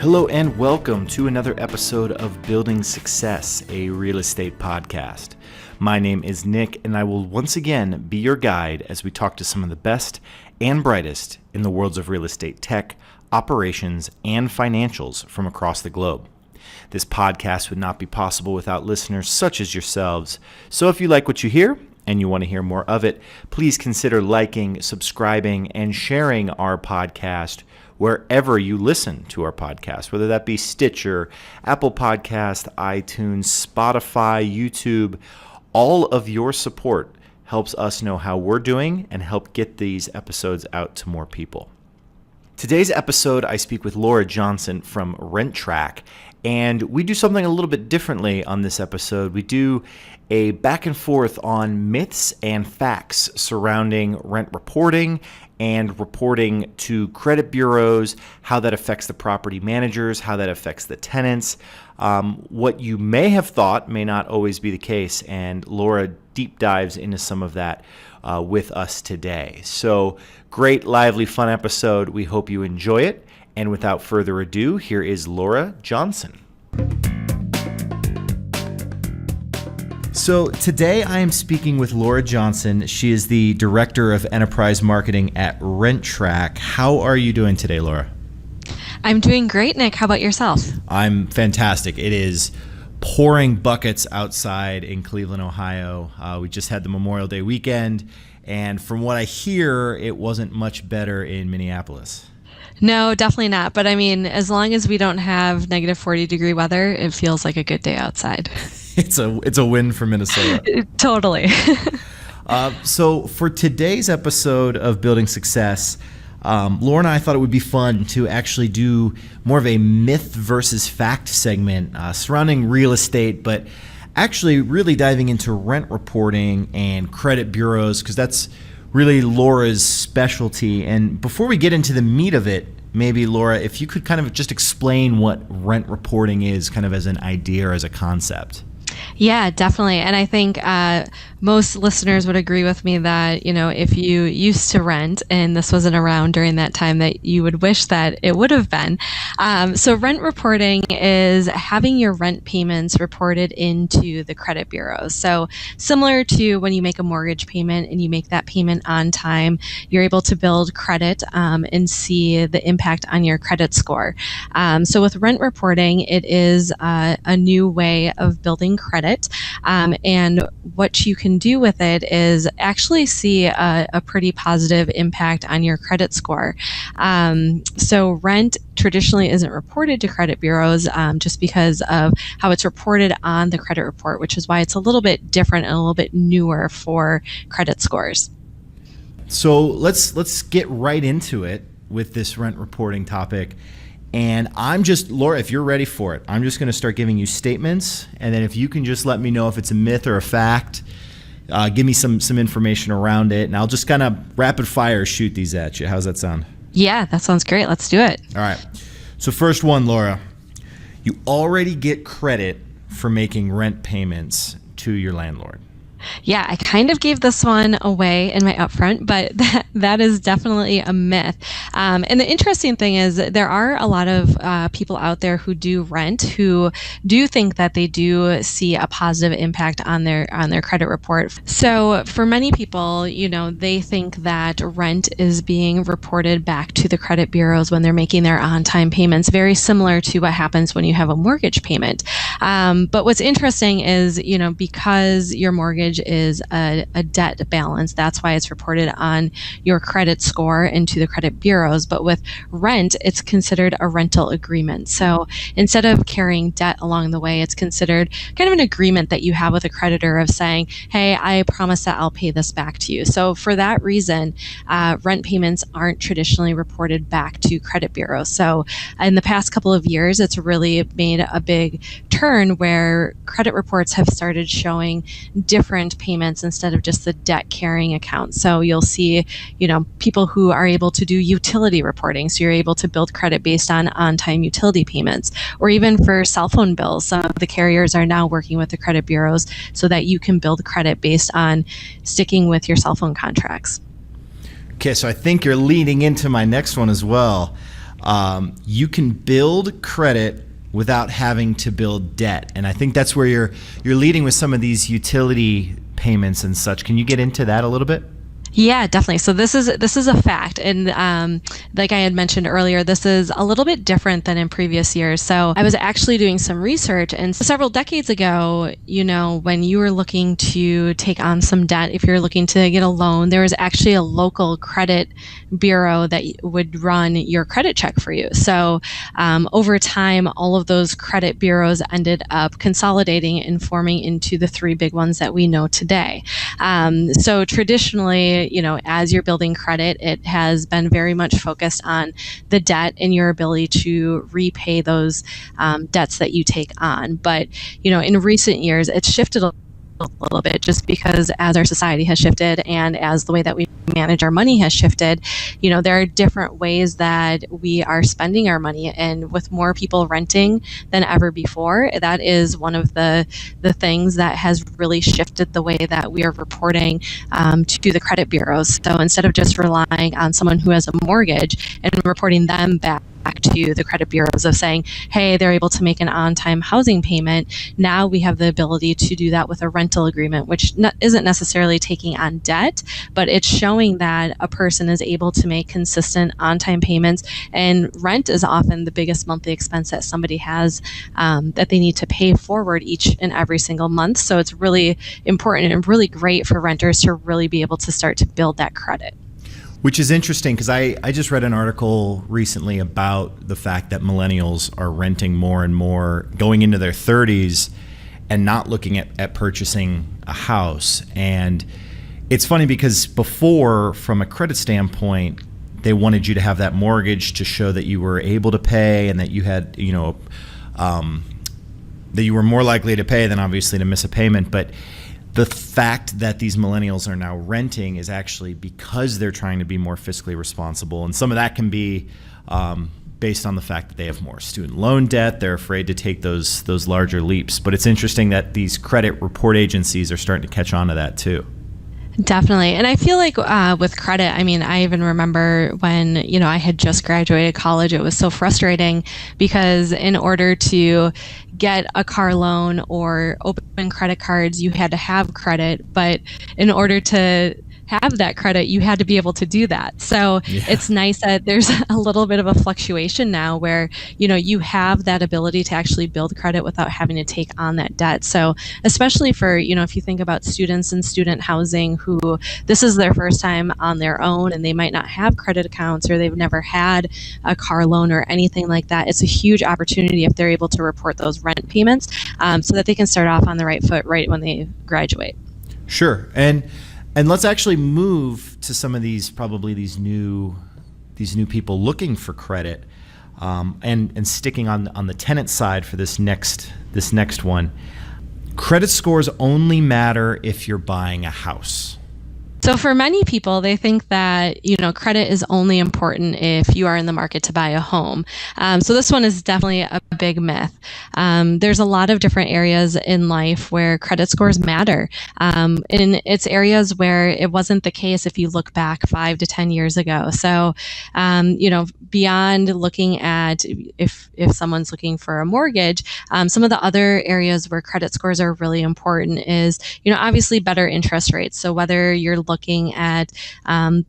Hello and welcome to another episode of Building Success, a real estate podcast. My name is Nick, and I will once again be your guide as we talk to some of the best and brightest in the worlds of real estate tech, operations, and financials from across the globe. This podcast would not be possible without listeners such as yourselves. So if you like what you hear and you want to hear more of it, please consider liking, subscribing, and sharing our podcast wherever you listen to our podcast, whether that be Stitcher, Apple Podcast, iTunes, Spotify, YouTube. All of your support helps us know how we're doing and help get these episodes out to more people. Today's episode, I speak with Lora Johnson from RentTrack, and we do something a little bit differently on this episode. We do a back and forth on myths and facts surrounding rent reporting and reporting to credit bureaus, how that affects the property managers, how that affects the tenants. What you may have thought may not always be the case, and Lora deep dives into some of that with us today. So great, lively, fun episode. We hope you enjoy it. And without further ado, here is Lora Johnson. So today I am speaking with Lora Johnson. She is the Director of Enterprise Marketing at RentTrack. How are you doing today, Lora? I'm doing great, Nick. How about yourself? I'm fantastic. It is pouring buckets outside in Cleveland, Ohio. We just had the Memorial Day weekend, and from what I hear, it wasn't much better in Minneapolis. No, definitely not. But I mean, as long as we don't have negative 40-degree weather, it feels like a good day outside. It's a win for Minnesota. Totally. So for today's episode of Building Success, Laura and I thought it would be fun to actually do more of a myth versus fact segment surrounding real estate, but actually really diving into rent reporting and credit bureaus, because that's really Laura's specialty. And before we get into the meat of it, maybe Lora, if you could kind of just explain what rent reporting is kind of as an idea or as a concept. Yeah, definitely. And I think most listeners would agree with me that, if you used to rent and this wasn't around during that time, that you would wish that it would have been. So rent reporting is having your rent payments reported into the credit bureaus. So similar to when you make a mortgage payment and you make that payment on time, you're able to build credit and see the impact on your credit score. So with rent reporting, it is a new way of building credit. And what you can do with it is actually see a pretty positive impact on your credit score. So rent traditionally isn't reported to credit bureaus just because of how it's reported on the credit report, which is why it's a little bit different and a little bit newer for credit scores. So let's get right into it with this rent reporting topic. And Laura, if you're ready for it, I'm just going to start giving you statements. And then if you can just let me know if it's a myth or a fact, give me some information around it. And I'll just kind of rapid fire shoot these at you. How's that sound? Yeah, that sounds great. Let's do it. All right. So first one, Laura, you already get credit for making rent payments to your landlord. Yeah, I kind of gave this one away in my upfront, but that is definitely a myth. And the interesting thing is that there are a lot of people out there who do rent who do think that they do see a positive impact on their credit report. So for many people, they think that rent is being reported back to the credit bureaus when they're making their on-time payments, very similar to what happens when you have a mortgage payment. But what's interesting is, because your mortgage is a debt balance, that's why it's reported on your credit score and to the credit bureaus. But with rent, it's considered a rental agreement. So instead of carrying debt along the way, it's considered kind of an agreement that you have with a creditor of saying, hey, I promise that I'll pay this back to you. So for that reason, rent payments aren't traditionally reported back to credit bureaus. So in the past couple of years, it's really made a big turn where credit reports have started showing different payments instead of just the debt carrying account. So you'll see, people who are able to do utility reporting. So you're able to build credit based on-time utility payments, or even for cell phone bills. Some of the carriers are now working with the credit bureaus so that you can build credit based on sticking with your cell phone contracts. Okay, so I think you're leading into my next one as well. you can build credit without having to build debt. And I think that's where you're leading with some of these utility payments and such. Can you get into that a little bit? Yeah, definitely. So this is a fact, and like I had mentioned earlier, this is a little bit different than in previous years. So I was actually doing some research, and several decades ago, when you were looking to take on some debt, if you're looking to get a loan, there was actually a local credit bureau that would run your credit check for you. So over time, all of those credit bureaus ended up consolidating and forming into the three big ones that we know today. So traditionally, as you're building credit, it has been very much focused on the debt and your ability to repay those debts that you take on. But, in recent years, it's shifted a little bit, just because as our society has shifted and as the way that we manage our money has shifted, there are different ways that we are spending our money. And with more people renting than ever before, that is one of the things that has really shifted the way that we are reporting to the credit bureaus. So instead of just relying on someone who has a mortgage and reporting them back to the credit bureaus of saying, hey, they're able to make an on-time housing payment, now we have the ability to do that with a rental agreement, which isn't necessarily taking on debt, but it's showing that a person is able to make consistent on-time payments. And rent is often the biggest monthly expense that somebody has that they need to pay forward each and every single month. So it's really important and really great for renters to really be able to start to build that credit. Which is interesting, because I just read an article recently about the fact that millennials are renting more and more, going into their 30s and not looking at purchasing a house. And it's funny because before, from a credit standpoint, they wanted you to have that mortgage to show that you were able to pay and that you had, that you were more likely to pay than obviously to miss a payment. But the fact that these millennials are now renting is actually because they're trying to be more fiscally responsible. And some of that can be based on the fact that they have more student loan debt. They're afraid to take those larger leaps. But it's interesting that these credit report agencies are starting to catch on to that too. Definitely. And I feel like with credit, I even remember when, I had just graduated college, it was so frustrating because in order to get a car loan or open credit cards, you had to have credit. But in order to have that credit, you had to be able to do that. So It's nice that there's a little bit of a fluctuation now where, you have that ability to actually build credit without having to take on that debt. So especially for, if you think about students in student housing who this is their first time on their own and they might not have credit accounts or they've never had a car loan or anything like that, it's a huge opportunity if they're able to report those rent payments so that they can start off on the right foot right when they graduate. Sure. And let's actually move to some of these new people looking for credit, and sticking on the tenant side for this next one. Credit scores only matter if you're buying a house. So for many people, they think that, credit is only important if you are in the market to buy a home. So this one is definitely a big myth. There's a lot of different areas in life where credit scores matter. And it's areas where it wasn't the case if you look back 5 to 10 years ago. So, beyond looking at if someone's looking for a mortgage, some of the other areas where credit scores are really important is, obviously better interest rates. So whether you're looking at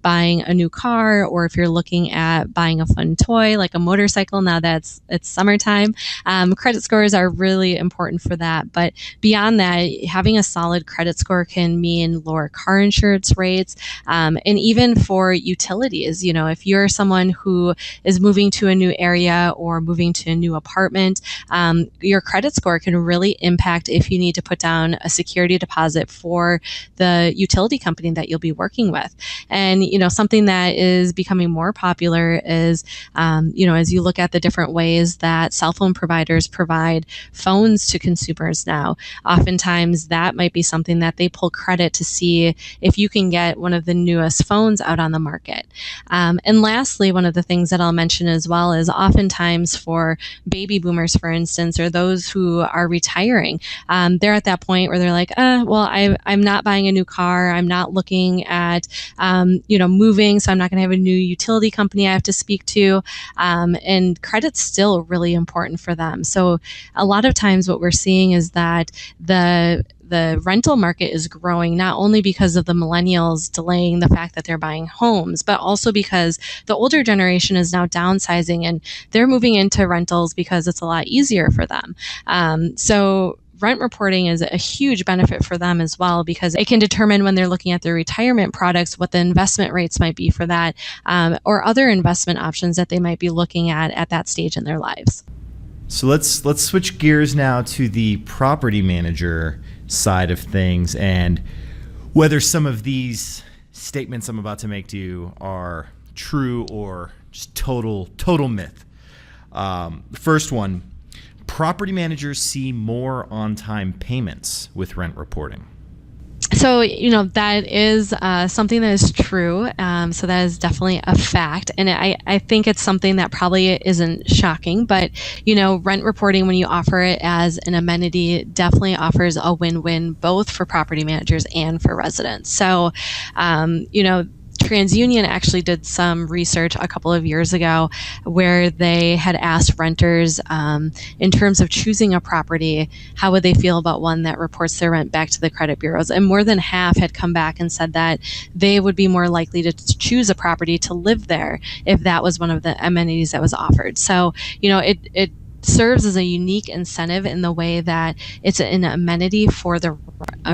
buying a new car or if you're looking at buying a fun toy like a motorcycle now that it's summertime, credit scores are really important for that. But beyond that, having a solid credit score can mean lower car insurance rates, and even for utilities. If you're someone who is moving to a new area or moving to a new apartment, your credit score can really impact if you need to put down a security deposit for the utility company that you'll be working with. And, something that is becoming more popular is, as you look at the different ways that cell phone providers provide phones to consumers now, oftentimes that might be something that they pull credit to see if you can get one of the newest phones out on the market. And lastly, one of the things that I'll mention as well is oftentimes for baby boomers, for instance, or those who are retiring, they're at that point where they're like, well, I'm not buying a new car. I'm not looking at, moving. So I'm not going to have a new utility company I have to speak to. And credit's still really important for them. So a lot of times what we're seeing is that the rental market is growing not only because of the millennials delaying the fact that they're buying homes, but also because the older generation is now downsizing and they're moving into rentals because it's a lot easier for them. So rent reporting is a huge benefit for them as well, because it can determine when they're looking at their retirement products what the investment rates might be for that, or other investment options that they might be looking at that stage in their lives. So let's switch gears now to the property manager side of things, and whether some of these statements I'm about to make to you are true or just total myth. The first one: property managers see more on-time payments with rent reporting. So, that is something that is true. So that is definitely a fact. And I think it's something that probably isn't shocking, but, rent reporting, when you offer it as an amenity, definitely offers a win-win both for property managers and for residents. So, TransUnion actually did some research a couple of years ago where they had asked renters, in terms of choosing a property, how would they feel about one that reports their rent back to the credit bureaus? And more than half had come back and said that they would be more likely to choose a property to live there if that was one of the amenities that was offered. So, it serves as a unique incentive in the way that it's an amenity for the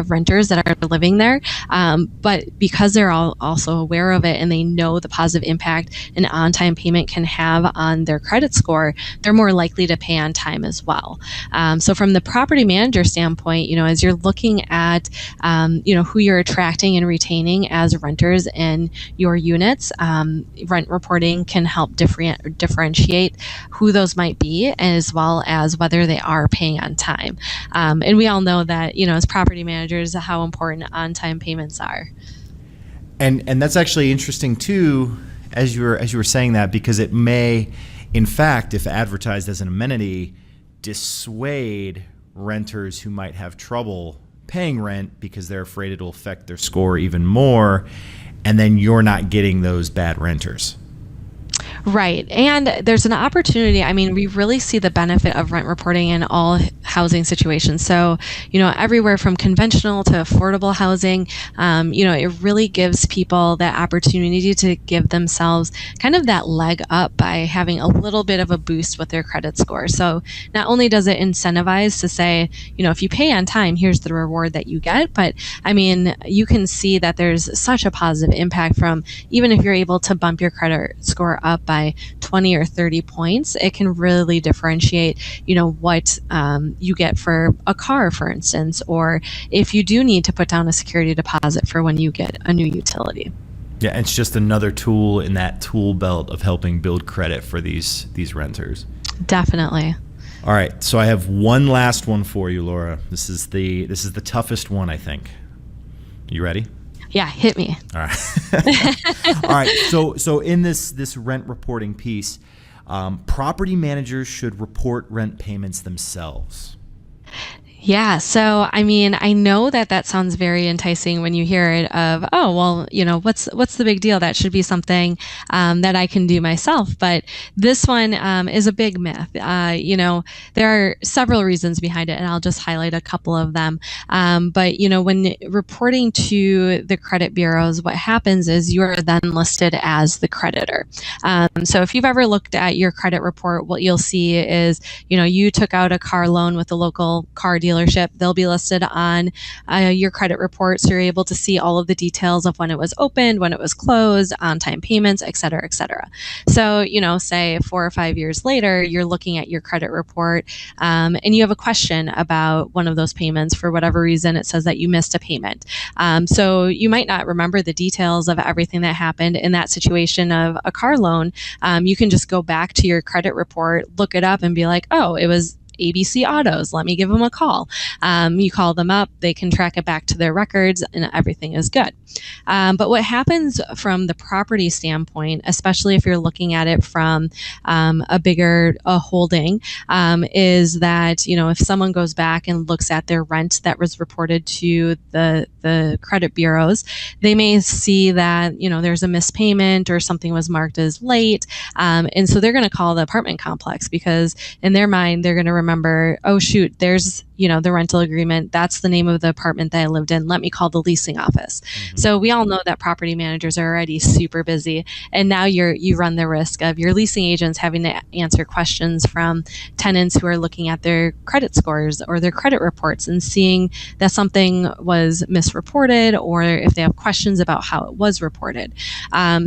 renters that are living there. But because they're all also aware of it and they know the positive impact an on-time payment can have on their credit score, they're more likely to pay on time as well. So from the property manager standpoint, as you're looking at, who you're attracting and retaining as renters in your units, rent reporting can help differentiate who those might be, as well as whether they are paying on time. And we all know that, as property managers, how important on-time payments are. And that's actually interesting too, as you were saying that, because it may, in fact, if advertised as an amenity, dissuade renters who might have trouble paying rent because they're afraid it'll affect their score even more, and then you're not getting those bad renters. Right. And there's an opportunity. I mean, we really see the benefit of rent reporting in all housing situations. So, everywhere from conventional to affordable housing, it really gives people that opportunity to give themselves kind of that leg up by having a little bit of a boost with their credit score. So not only does it incentivize to say, if you pay on time, here's the reward that you get. But I mean, you can see that there's such a positive impact from, even if you're able to bump your credit score up by 20 or 30 points, it can really differentiate, what you get for a car, for instance, or if you do need to put down a security deposit for when you get a new utility. Yeah, it's just another tool in that tool belt of helping build credit for these renters. Definitely. All right, so I have one last one for you, Lora. This is the toughest one, I think. You ready? Yeah, hit me. All right. All right. So in this rent reporting piece, property managers should report rent payments themselves. Yeah. So, I mean, I know that sounds very enticing when you hear it of, oh, well, what's the big deal? That should be something that I can do myself. But this one is a big myth. There are several reasons behind it, and I'll just highlight a couple of them. But, when reporting to the credit bureaus, what happens is you are then listed as the creditor. So if you've ever looked at your credit report, what you'll see is, you took out a car loan with a local car dealership. They'll be listed on your credit report, so you're able to see all of the details of when it was opened, when it was closed, on-time payments, et cetera, et cetera. So, say 4 or 5 years later, you're looking at your credit report and you have a question about one of those payments. For whatever reason, it says that you missed a payment. So you might not remember the details of everything that happened in that situation of a car loan. You can just go back to your credit report, look it up, and be like, oh, it was ABC Autos. Let me give them a call. You call them up, they can track it back to their records, and everything is good. But what happens from the property standpoint, especially if you're looking at it from a bigger holding, is that, if someone goes back and looks at their rent that was reported to the credit bureaus, they may see that, there's a missed payment or something was marked as late. And so they're going to call the apartment complex because in their mind, they're going to remember, oh, shoot, there's, the rental agreement. That's the name of the apartment that I lived in. Let me call the leasing office. Mm-hmm. So we all know that property managers are already super busy. And now you run the risk of your leasing agents having to answer questions from tenants who are looking at their credit scores or their credit reports and seeing that something was misreported or if they have questions about how it was reported.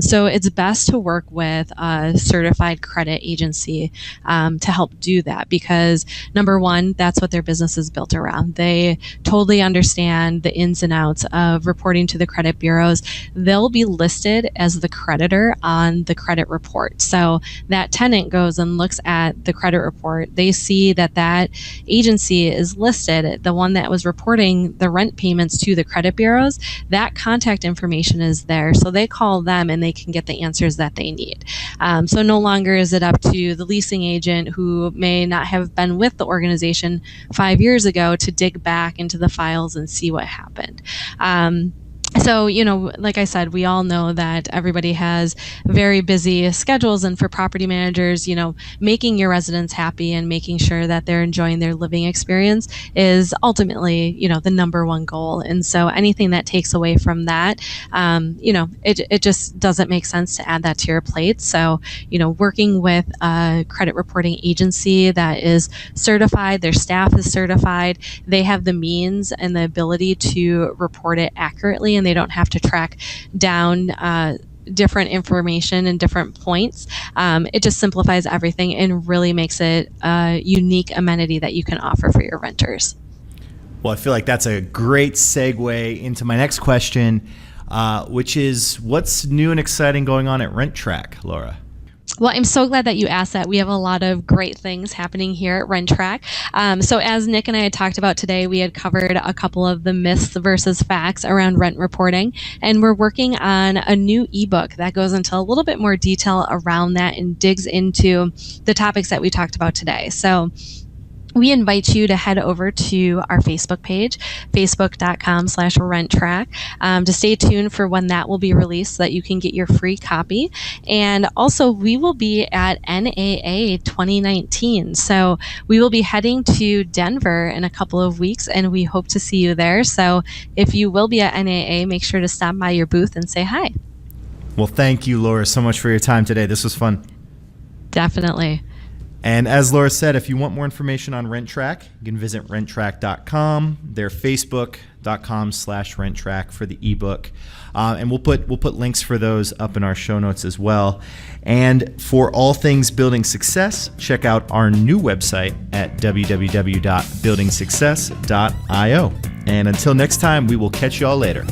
So it's best to work with a certified credit agency to help do that because, number one, that's what their business is built around. They totally understand the ins and outs of reporting to the credit bureaus. They'll be listed as the creditor on the credit report. So that tenant goes and looks at the credit report. They see that agency is listed, the one that was reporting the rent payments to the credit bureaus. That contact information is there. So they call them and they can get the answers that they need. So no longer is it up to the leasing agent who may not have been with the organization 5 years ago to dig back into the files and see what happened. So, like I said, we all know that everybody has very busy schedules, and for property managers, making your residents happy and making sure that they're enjoying their living experience is ultimately, the number one goal. And so anything that takes away from that, it just doesn't make sense to add that to your plate. So, working with a credit reporting agency that is certified, their staff is certified, they have the means and the ability to report it accurately, and they don't have to track down different information and different points. It just simplifies everything and really makes it a unique amenity that you can offer for your renters. Well, I feel like that's a great segue into my next question, which is what's new and exciting going on at RentTrack, Lora? Well, I'm so glad that you asked that. We have a lot of great things happening here at RentTrack. So as Nick and I had talked about today, we had covered a couple of the myths versus facts around rent reporting, and we're working on a new ebook that goes into a little bit more detail around that and digs into the topics that we talked about today. So we invite you to head over to our Facebook page, facebook.com/RentTrack, to stay tuned for when that will be released so that you can get your free copy. And also, we will be at NAA 2019. So we will be heading to Denver in a couple of weeks, and we hope to see you there. So if you will be at NAA, make sure to stop by your booth and say hi. Well, thank you, Lora, so much for your time today. This was fun. Definitely. And as Lora said, if you want more information on RentTrack, you can visit renttrack.com, their facebook.com/RentTrack for the ebook. And we'll put links for those up in our show notes as well. And for all things building success, check out our new website at www.buildingsuccess.io. And until next time, we will catch you all later.